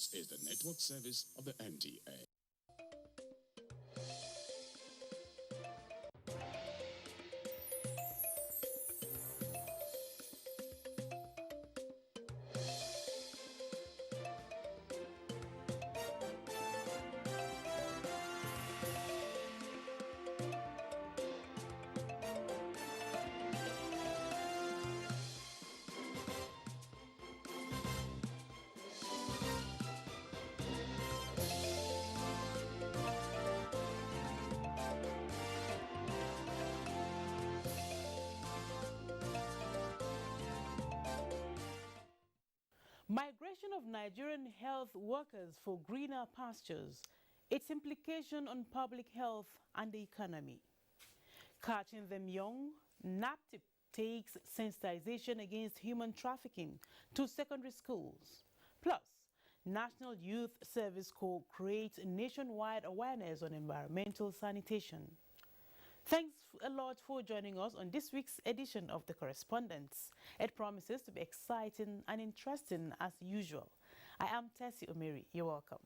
This is the network service of the NTA. Migration of Nigerian health workers for greener pastures, its implication on public health and the economy. Catching them young, NAPTIP takes sensitization against human trafficking to secondary schools. Plus, National Youth Service Corps creates nationwide awareness on environmental sanitation. Thanks a lot for joining us on this week's edition of The Correspondent. It promises to be exciting and interesting as usual. I am Tessie Omeri. You're welcome.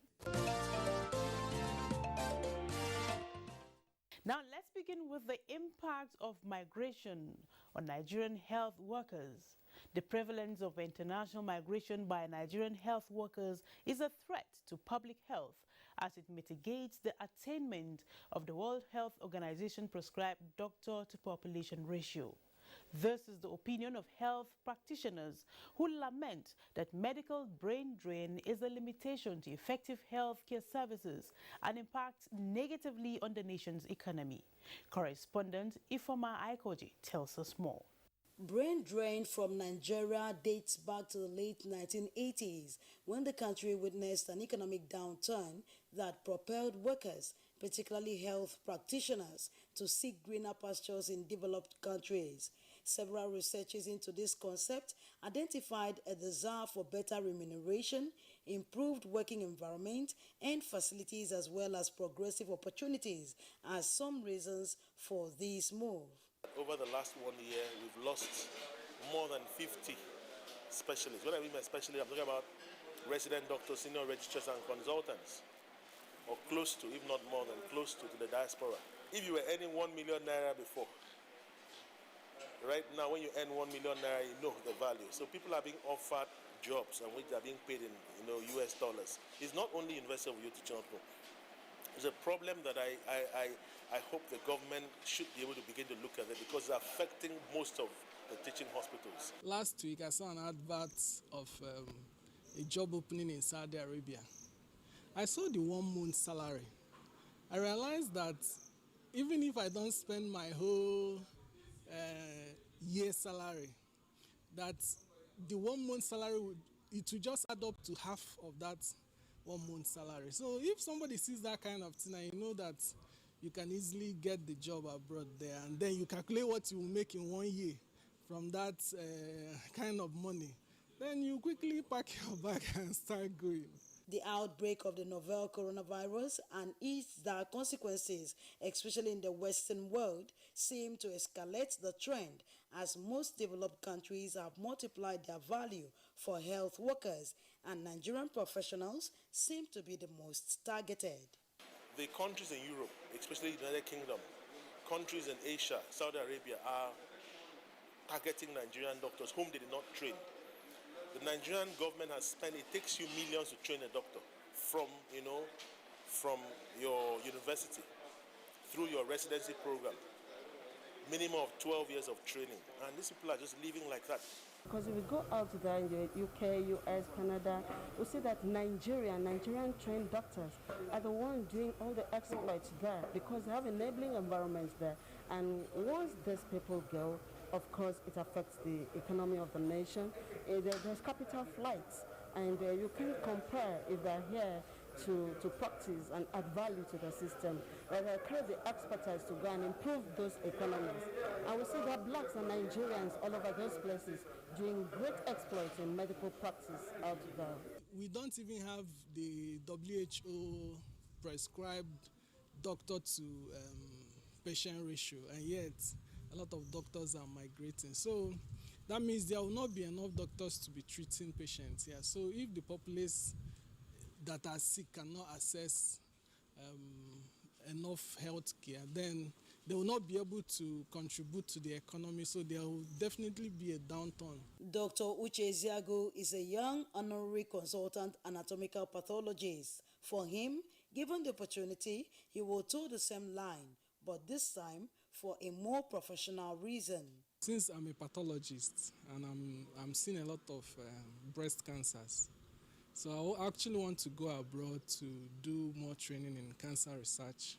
Now let's begin with the impact of migration on Nigerian health workers. The prevalence of international migration by Nigerian health workers is a threat to public health as it mitigates the attainment of the World Health Organization prescribed doctor-to-population ratio. This is the opinion of health practitioners who lament that medical brain drain is a limitation to effective health care services and impacts negatively on the nation's economy. Correspondent Ifoma Aikoji tells us more. Brain drain from Nigeria dates back to the late 1980s when the country witnessed an economic downturn that propelled workers, particularly health practitioners, to seek greener pastures in developed countries. Several researches into this concept identified a desire for better remuneration, improved working environment, and facilities as well as progressive opportunities as some reasons for this move. Over the last 1 year, we've lost more than 50 specialists. What I mean by specialists, I'm talking about resident doctors, senior registrars and consultants, or close to, if not more than close to the diaspora. If you were earning 1 million naira before, right now when you earn 1 million naira, you know the value. So people are being offered jobs and which are being paid in US dollars. It's not only University of Youth Teaching Hospital. It's a problem that I hope the government should be able to begin to look at it because it's affecting most of the teaching hospitals. Last week I saw an advert of a job opening in Saudi Arabia. I saw the 1 month salary. I realized that even if I don't spend my whole year's salary, that the 1 month salary, it will just add up to half of that 1 month salary. So if somebody sees that kind of thing, and you know that you can easily get the job abroad there, and then you calculate what you will make in 1 year from that kind of money, then you quickly pack your bag and start going. The outbreak of the novel coronavirus and its dire consequences, especially in the Western world, seem to escalate the trend as most developed countries have multiplied their value for health workers and Nigerian professionals seem to be the most targeted. The countries in Europe, especially the United Kingdom, countries in Asia, Saudi Arabia are targeting Nigerian doctors whom they did not train. The Nigerian government has spent, it takes you millions to train a doctor from your university through your residency program, minimum of 12 years of training. And these people are just living like that. Because if we go out there in the UK, US, Canada, we see that Nigerian trained doctors are the ones doing all the exploits there because they have enabling environments there. And once these people go, of course, it affects the economy of the nation. There's capital flights, and you can't compare if they're here to practice and add value to the system. They create the expertise to go and improve those economies. And we see that blacks and Nigerians all over those places doing great exploits in medical practice out there. We don't even have the WHO prescribed doctor to patient ratio, and yet a lot of doctors are migrating. So that means there will not be enough doctors to be treating patients here. So if the populace that are sick cannot access enough health care, then they will not be able to contribute to the economy, so there will definitely be a downturn. Dr. Uche Eziago is a young honorary consultant anatomical pathologist. For him, given the opportunity, he will toe the same line, but this time for a more professional reason. Since I'm a pathologist and I'm seeing a lot of breast cancers, so I actually want to go abroad to do more training in cancer research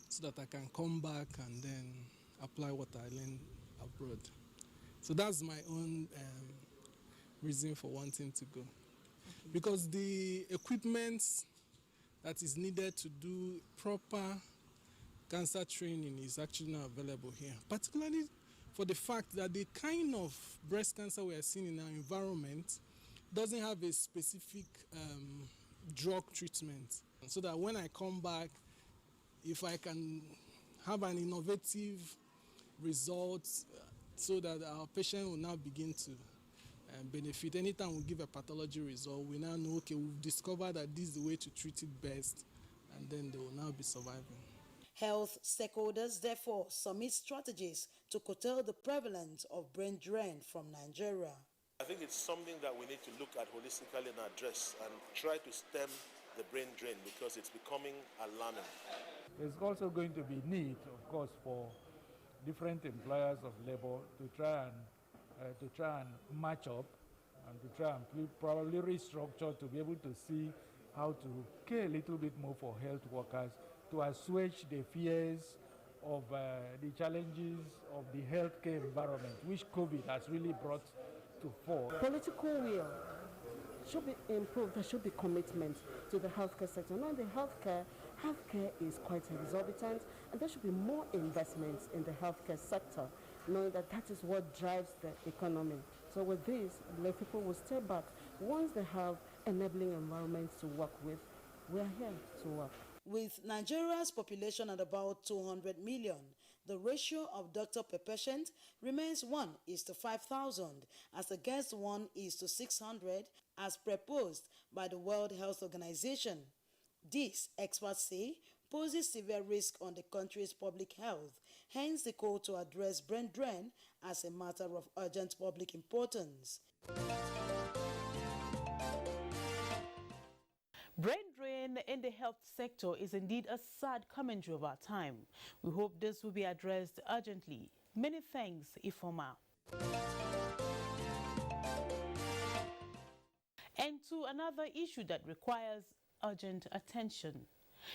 so that I can come back and then apply what I learned abroad. So that's my own reason for wanting to go. Okay. Because the equipment that is needed to do proper cancer training is actually not available here, particularly for the fact that the kind of breast cancer we are seeing in our environment doesn't have a specific drug treatment. So that when I come back, if I can have an innovative result so that our patient will now begin to benefit. Anytime we give a pathology result, we now know, okay, we've discovered that this is the way to treat it best, and then they will now be surviving. Health stakeholders therefore submit strategies to curtail the prevalence of brain drain from Nigeria. I think it's something that we need to look at holistically and address and try to stem the brain drain because it's becoming alarming. There's also going to be need, of course, for different employers of labor to try and match up and to try and probably restructure to be able to see how to care a little bit more for health workers to assuage the fears of the challenges of the healthcare environment, which COVID has really brought to fore. Political will should be improved. There should be commitment to the healthcare sector. Now, the healthcare is quite exorbitant, and there should be more investments in the healthcare sector, knowing that that is what drives the economy. So with this, the people will step back. Once they have enabling environments to work with, we are here to work. With Nigeria's population at about 200 million, the ratio of doctor per patient remains 1:5,000 as against 1:600 as proposed by the World Health Organization. This, experts say, poses severe risk on the country's public health, hence the call to address brain drain as a matter of urgent public importance. Brain drain in the health sector is indeed a sad commentary of our time. We hope this will be addressed urgently. Many thanks, Ifoma. And to another issue that requires urgent attention.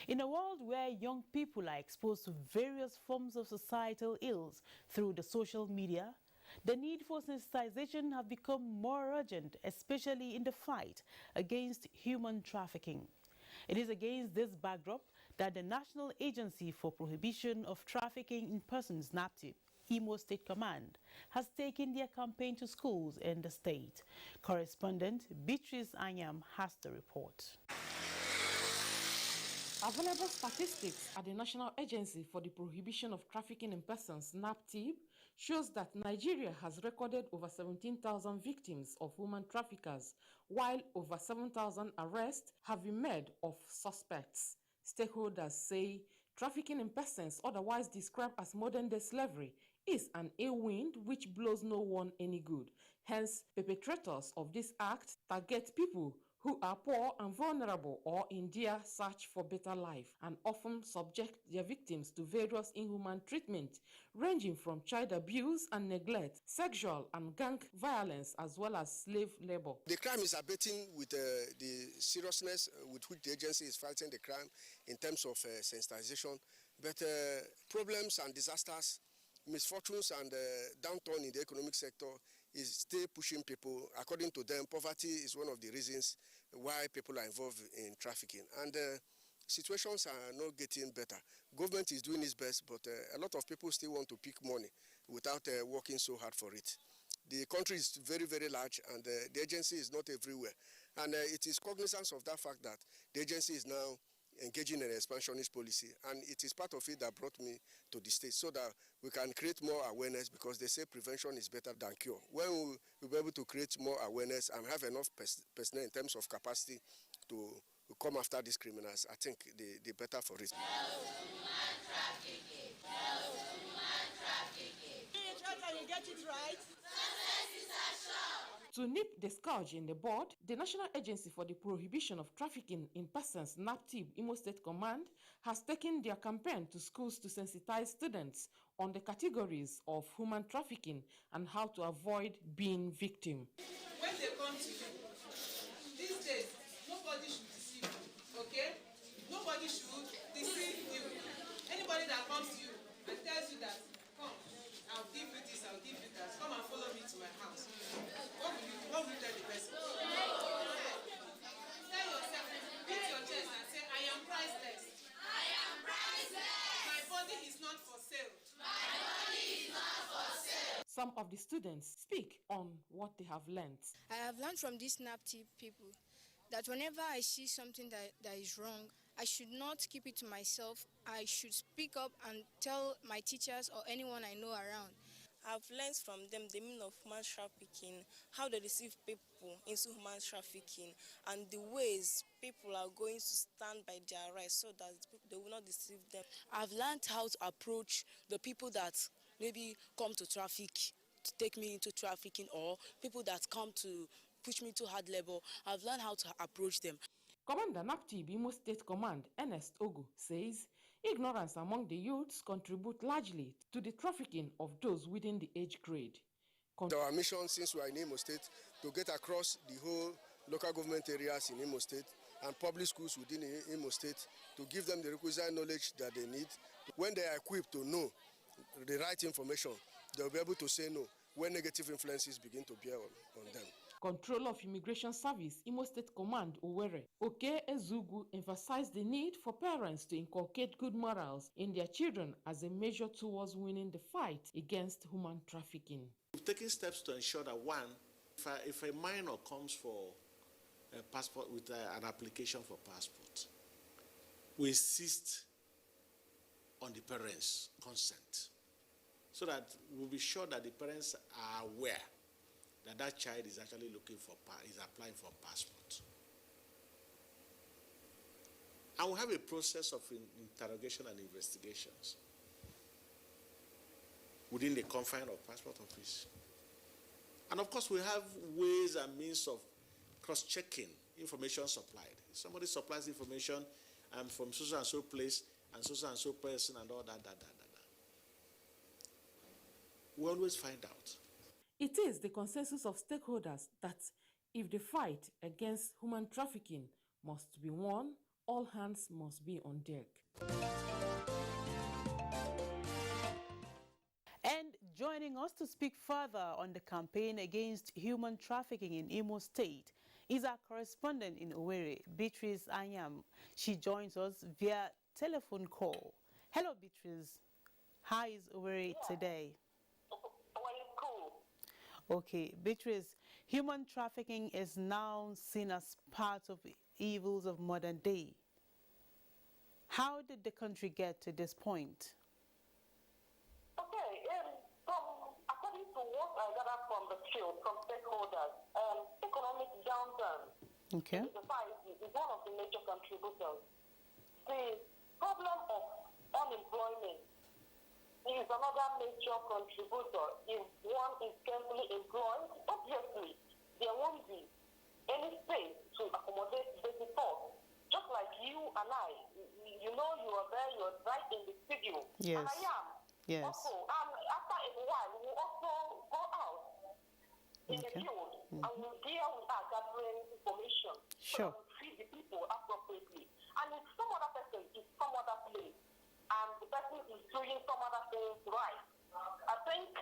In a world where young people are exposed to various forms of societal ills through the social media, the need for sensitization have become more urgent, especially in the fight against human trafficking. It is against this backdrop that the National Agency for Prohibition of Trafficking in Persons, NAPTIP, Imo State Command, has taken their campaign to schools in the state. Correspondent Beatrice Anyam has the report. Available statistics at the National Agency for the Prohibition of Trafficking in Persons, NAPTIP, shows that Nigeria has recorded over 17,000 victims of human traffickers, while over 7,000 arrests have been made of suspects. Stakeholders say trafficking in persons, otherwise described as modern-day slavery, is an ill wind which blows no one any good. Hence, perpetrators of this act target people who are poor and vulnerable or in their search for better life, and often subject their victims to various inhuman treatment, ranging from child abuse and neglect, sexual and gang violence, as well as slave labor. The crime is abating with the seriousness with which the agency is fighting the crime in terms of sensitization, but problems and disasters, misfortunes and downturn in the economic sector is still pushing people. According to them, poverty is one of the reasons why people are involved in trafficking. And situations are not getting better. Government is doing its best, but a lot of people still want to pick money without working so hard for it. The country is very, very large, and the agency is not everywhere. And it is cognizance of that fact that the agency is now engaging in an expansionist policy, and it is part of it that brought me to the state so that we can create more awareness, because they say prevention is better than cure. When we'll be able to create more awareness and have enough personnel in terms of capacity to come after these criminals, I think the better for it. To nip the scourge in the bud, the National Agency for the Prohibition of Trafficking in Persons, NAPTIP, Imo State Command, has taken their campaign to schools to sensitize students on the categories of human trafficking and how to avoid being victim. When they come to you, these days, nobody should deceive you, okay? Nobody should deceive you. Anybody that comes to you and tells you that, come, I'll give you this, I'll give you that, come and follow me to my house. What will you tell the person? Tell yourself, beat your chest and say, I am priceless. I am priceless. My body is not for sale. My body is not for sale. Some of the students speak on what they have learned. I have learned from these NAPTIP people that whenever I see something that is wrong, I should not keep it to myself. I should speak up and tell my teachers or anyone I know around. I've learned from them the meaning of human trafficking, how they deceive people into human trafficking, and the ways people are going to stand by their rights so that they will not deceive them. I've learned how to approach the people that maybe come to traffic, to take me into trafficking, or people that come to push me to hard labor. I've learned how to approach them. Commander NAPTIP Imo State Command, Ernest Ogu, says ignorance among the youths contribute largely to the trafficking of those within the age grade. Our mission, since we are in Imo State, to get across the whole local government areas in Imo State and public schools within Imo State to give them the requisite knowledge that they need. When they are equipped to know the right information, they will be able to say no when negative influences begin to bear on them. Controller of Immigration Service, Imo State Command, Owerri, Oke Ezugu, emphasized the need for parents to inculcate good morals in their children as a measure towards winning the fight against human trafficking. We've taken steps to ensure that, one, if a minor comes for a passport with an application for passport, we insist on the parents' consent so that we'll be sure that the parents are aware that child is actually applying for a passport. And we have a process of interrogation and investigations within the confine of passport office. And of course, we have ways and means of cross-checking information supplied. If somebody supplies information from so and so place and so person and all that. We always find out. It is the consensus of stakeholders that if the fight against human trafficking must be won, all hands must be on deck. And joining us to speak further on the campaign against human trafficking in Imo State is our correspondent in Owerri, Beatrice Anyam. She joins us via telephone call. Hello, Beatrice. How is Owerri today? Okay, Beatrice, human trafficking is now seen as part of the evils of modern day. How did the country get to this point? Okay, according to what I gathered from the field, from stakeholders, economic downturn in society is one of the major contributors. The problem of unemployment is another major contributor. If one is carefully employed, obviously there won't be any space to accommodate basic thoughts. Just like you and I, you know, you are there, you're right in the studio. Yes. And I am. Yes. Also, after a while, we will also go out in the field and we'll deal with our gathering information. Sure. So that we feed the people appropriately. And if some other person is some other place, and the person is doing some other things right, I think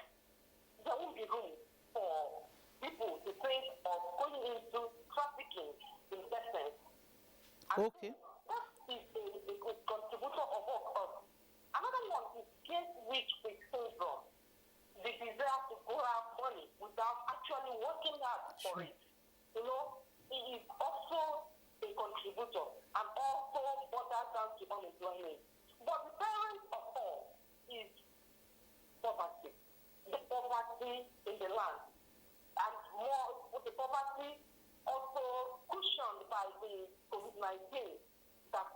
there won't be room for people to think of going into trafficking in essence. Okay. That is a good contributor of us. Another one is get-rich quick syndrome. The desire to go out money without actually working hard for it. You know, it is also a contributor and also borders down to unemployment. But the parent of all is poverty. The poverty in the land. And more with the poverty also cushions conditioned by the COVID-19 that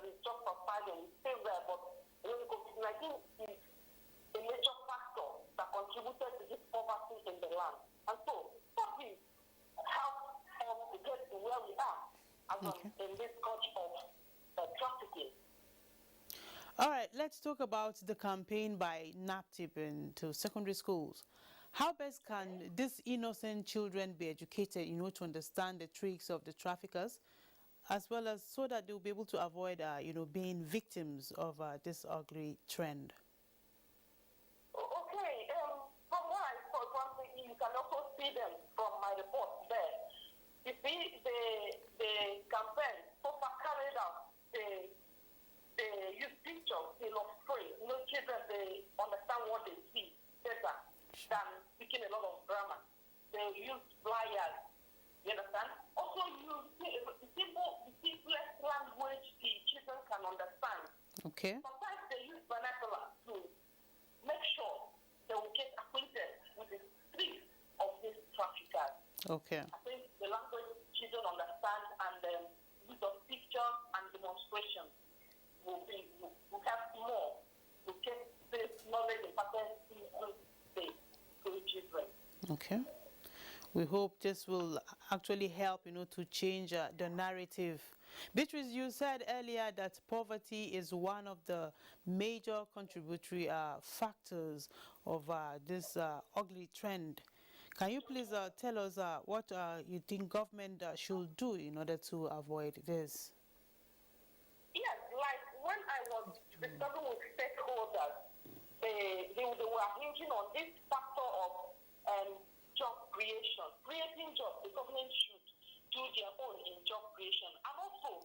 is just subsiding, it's still there, but when COVID-19 is a major factor that contributed to this poverty in the land. And so, this helps us to get to where we are in this culture of trafficking. All right, let's talk about the campaign by NAPTIP into secondary schools. How best can these innocent children be educated, to understand the tricks of the traffickers, as well as so that they'll be able to avoid, being victims of this ugly trend? Okay, from what I saw, you can also see them from my report there. You see, the campaign so far carried out, they use pictures, they illustrate, children, they understand what they see better than speaking a lot of grammar. They use flyers, you understand? Also use the simplest language the children can understand. Okay. Sometimes they use vernacular to make sure they will get acquainted with the tricks of these traffickers. Okay. I think the language children understand and the use of pictures and demonstrations will have more to get this knowledge imparted into the children. Okay. We hope this will actually help, to change the narrative. Beatrice, you said earlier that poverty is one of the major contributory factors of this ugly trend. Can you please tell us what you think government should do in order to avoid this? Yes, like when I was discussing with stakeholders, they were hinging on this factor of job creation, creating jobs. The government should do their own in job creation, and also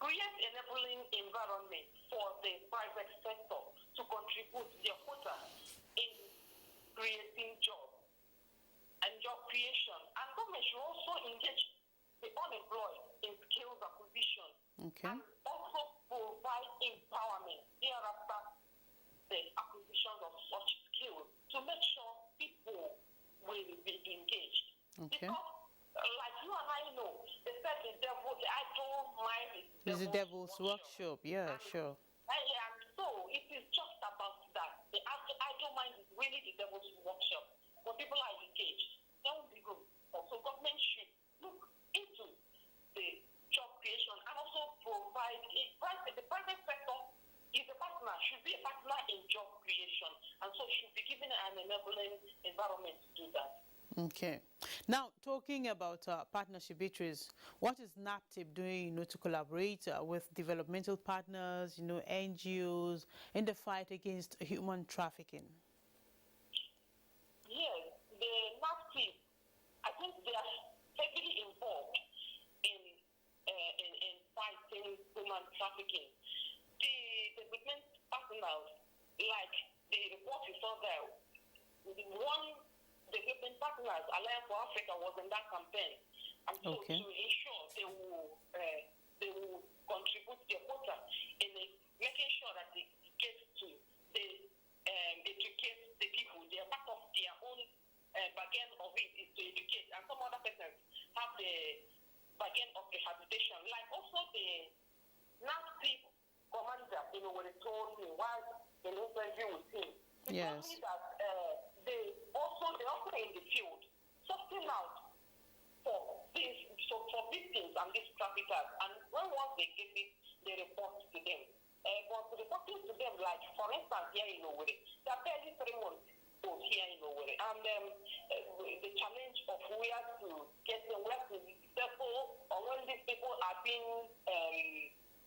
create enabling environment for the private sector to contribute their quota in creating jobs and job creation. And government should also engage the unemployed in skills acquisition. Okay. And also provide empowerment thereafter the acquisition of such skills to make sure people will be engaged. Okay. Because, like you and I know, they said the idle mind is the devil's workshop. Yeah, sure. And so it is just about that. The idle mind is really the devil's workshop. When people are engaged, that will be good. Also, government should look into the job creation and also provide the private sector is a partner, should be a partner in job creation, and so should be given an enabling environment to do that. Okay. Now, talking about partnership, Beatrice, what is NAPTIP doing, to collaborate with developmental partners, NGOs in the fight against human trafficking? Yes, the NAPTIP, I think they are heavily involved in fighting human trafficking. The development partners, like the report you saw there, one development partners, Alliance for Africa, was in that campaign, and so to ensure they will contribute their quota in making sure that they get to educate the people. They are part of their own bargain of it is to educate, and some other persons have the bargain of rehabilitation. Like also the NAPTIP commander, when he told me while in an interview with him, he told me that they also in the field sorting out for victims and these traffickers. And once they get it, they report to them. But reporting to them, like for instance here in Owerri, there are barely 3 months here in Owerri, and the challenge of where to get them, where to settle, or when these people are being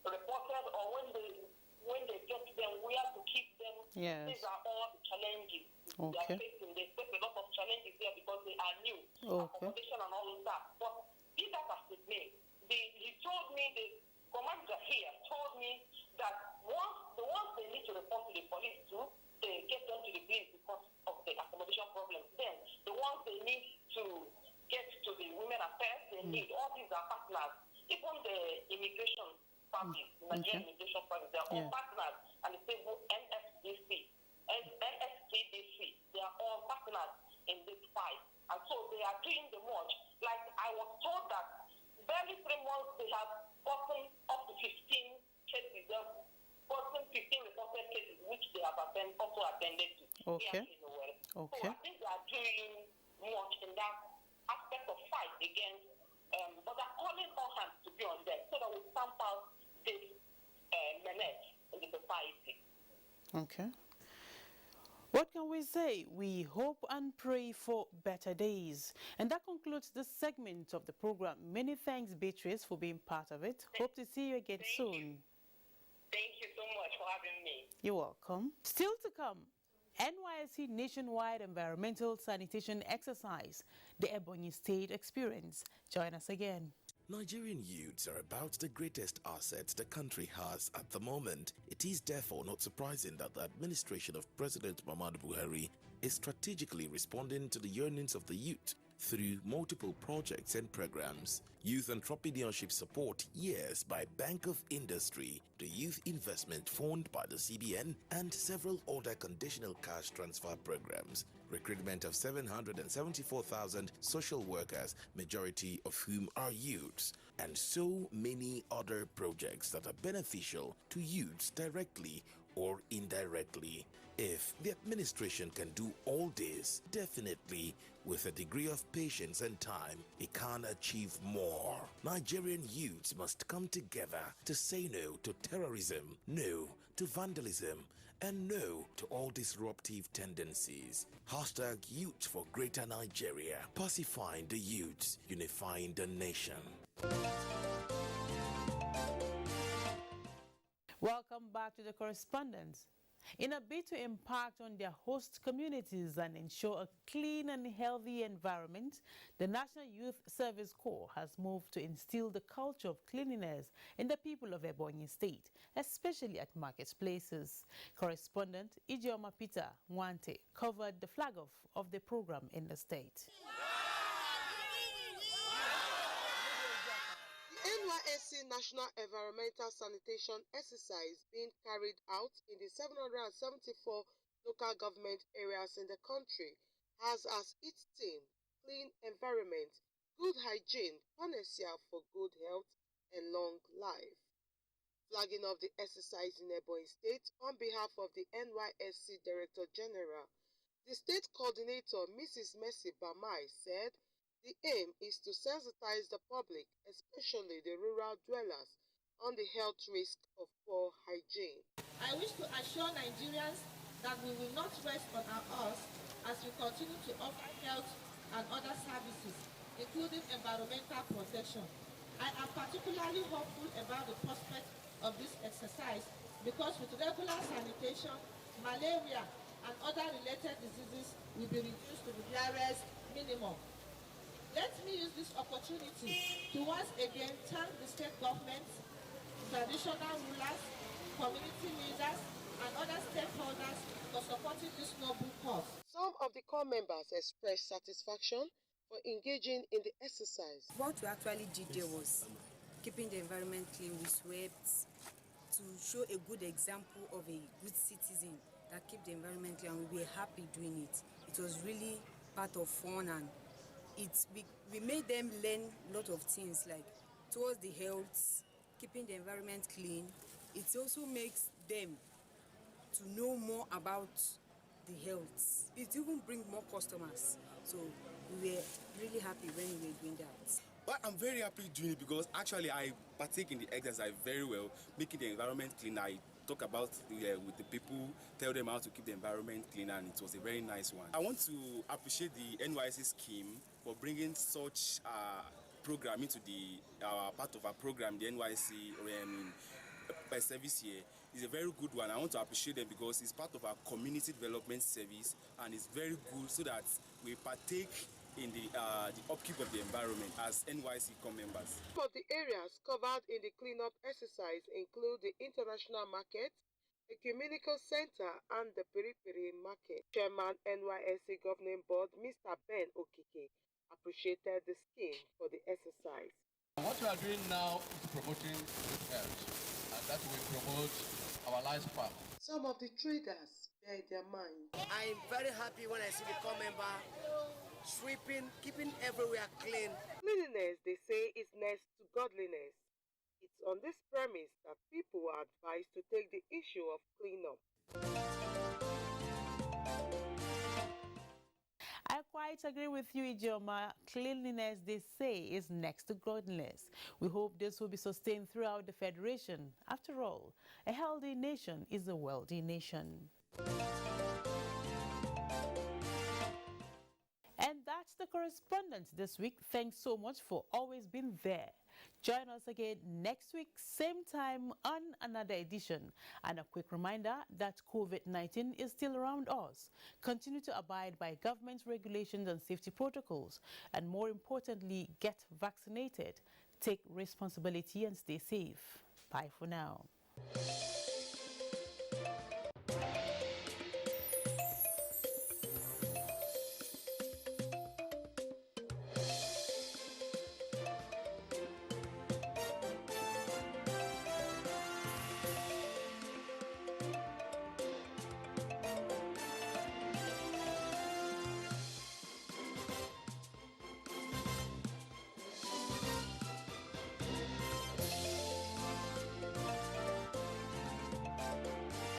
reported, or when they get them, where to keep them. Yes. These are all the challenges they are facing. They face a lot of challenges there because they are new, accommodation and all of that. But be that as it may, he told me, the commander here told me that once they need to report to the police too, they get them to the police because of the accommodation problem. Then the ones they need to get to the women affairs, they need, all these are partners. Even the immigration service, Nigerian immigration service, they are all partners, and the civil NSCDC, they are all partners in this fight. And so they are doing the much. Like I was told that barely 3 months they have gotten up to 15 cases, gotten 15 reported cases, which they have also attended to. Okay. So I think they are doing much in that aspect of fight against, but they're calling all hands to be on deck so that we stamp out this menace in the society. Okay. What can we say? We hope and pray for better days. And that concludes this segment of the program. Many thanks, Beatrice, for being part of it. Hope to see you again soon. Thank you so much for having me. You're welcome. Still to come, NYSC nationwide environmental sanitation exercise, the Ebonyi State experience. Join us again. Nigerian youths are about the greatest assets the country has at the moment. It is therefore not surprising that the administration of President Muhammadu Buhari is strategically responding to the yearnings of the youth through multiple projects and programs. Youth Entrepreneurship Support Years by Bank of Industry, the Youth Investment Fund by the CBN, and several other conditional cash transfer programs. Recruitment of 774,000 social workers, majority of whom are youths, and so many other projects that are beneficial to youths directly or indirectly. If the administration can do all this, definitely with a degree of patience and time, it can achieve more. Nigerian youths must come together to say no to terrorism, no to vandalism, and no to all disruptive tendencies. Hashtag Youth for Greater Nigeria. Pacifying the youths, unifying the nation. Welcome back to the Correspondent. In a bid to impact on their host communities and ensure a clean and healthy environment, the National Youth Service Corps has moved to instill the culture of cleanliness in the people of Ebonyi State, especially at marketplaces. Correspondent Ijeoma Peter Nwante covered the flag-off of the program in the state. NYSC National Environmental Sanitation Exercise being carried out in the 774 local government areas in the country has as its theme clean environment, good hygiene, panacea for good health and long life. Flagging off the exercise in Ebonyi State on behalf of the NYSC Director General, the state coordinator Mrs. Mercy Bamai said the aim is to sensitize the public, especially the rural dwellers, on the health risk of poor hygiene. I wish to assure Nigerians that we will not rest on our oars as we continue to offer health and other services, including environmental protection. I am particularly hopeful about the prospect of this exercise because with regular sanitation, malaria and other related diseases will be reduced to the barest minimum. Let me use this opportunity to once again thank the state government, traditional rulers, community leaders, and other stakeholders for supporting this noble cause. Some of the corps members expressed satisfaction for engaging in the exercise. What we actually did there was keeping the environment clean. We swept to show a good example of a good citizen that keep the environment clean, and we were happy doing it. It was really part of fun, and we made them learn a lot of things like towards the health, keeping the environment clean. It also makes them to know more about the health. It even brings more customers. So we were really happy when we were doing that. But I'm very happy doing it because actually I partake in the exercise very well, making the environment clean. I talk about with the people, tell them how to keep the environment clean, and it was a very nice one. I want to appreciate the NYSC scheme for bringing such program into the part of our program, the NYSC service here. It's a very good one. I want to appreciate them because it's part of our community development service, and it's very good so that we partake in the upkeep of the environment as NYSC corps members. Some of the areas covered in the cleanup exercise include the International Market, the Communical Center, and the Periphery Market. Chairman NYSC Governing Board, Mr. Ben Okike, appreciated the scheme for the exercise. What we are doing now is promoting good health, and that will promote our lifespan. Some of the traders bear their mind. I'm very happy when I see the corps member sweeping, keeping everywhere clean. Cleanliness, they say, is next to godliness. It's on this premise that people are advised to take the issue of cleanup. I quite agree with you, Ijoma. Cleanliness, they say, is next to godliness. We hope this will be sustained throughout the Federation. After all, a healthy nation is a wealthy nation. And that's the correspondent this week. Thanks so much for always being there. Join us again next week, same time on another edition. And a quick reminder that COVID-19 is still around us. Continue to abide by government regulations and safety protocols. And more importantly, get vaccinated. Take responsibility and stay safe. Bye for now.